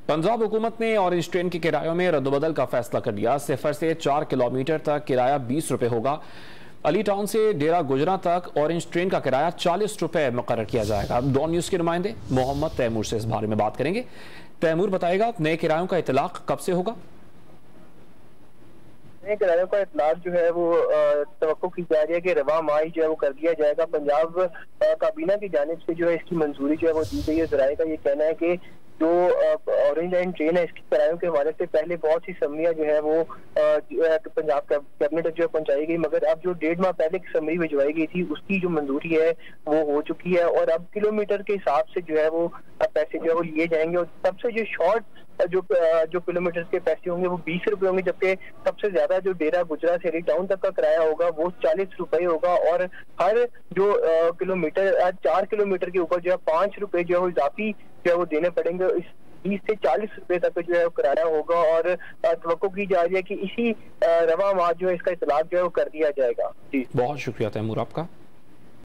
पंजाब हुकूमत ने orange train के किरायों में रद्दबदल का फैसला कर लिया। 0 से 4 किलोमीटर तक किराया 20 रुपए होगा। अली टाउन से डेरा गुजरा तक ऑरेंज ट्रेन का किराया 40 रुपए मुकर्रर किया जाएगा। डॉन न्यूज के नुमाइंदे मोहम्मद तैमूर से इस बारे में बात करेंगे। तैमूर बताएगा, नए किरायों का इतलाक कब से होगा? नए किरायों का इतलाक जो है वो तवक्को की जा रही है कि रवा माह जो है वो कर दिया जाएगा। पंजाब काबीना की जानिब से जो है इसकी मंजूरी जो है वो दी गई है। ज़राए का ये कहना है कि जो ऑरेंज लाइन ट्रेन है इसके किरायों के हवाले से पहले बहुत सी समरियां जो है वो पंजाब कैबिनेट जो है पहुंचाई गई, मगर अब जो 1.5 माह पहले की समरी भिजवाई गई थी उसकी जो मंजूरी है वो हो चुकी है और अब किलोमीटर के हिसाब से जो है वो पैसे जो है वो लिए जाएंगे। और सबसे जो शॉर्ट जो किलोमीटर के पैसे होंगे वो 20 रुपए होंगे, जबकि सबसे ज्यादा जो डेरा गुजरा से अली टाउन तक का किराया होगा वो 40 रुपए होगा। और हर जो किलोमीटर 4 किलोमीटर के ऊपर जो है 5 रुपए जो है वो इजाफी जो है वो देने पड़ेंगे। इस 20 से 40 रुपए तक जो है वो किराया होगा और तवक्को की जा रही है कि इसी रवा माह जो है इसका इतलाक जो है वो कर दिया जाएगा। जी, बहुत शुक्रिया तैमूर आपका।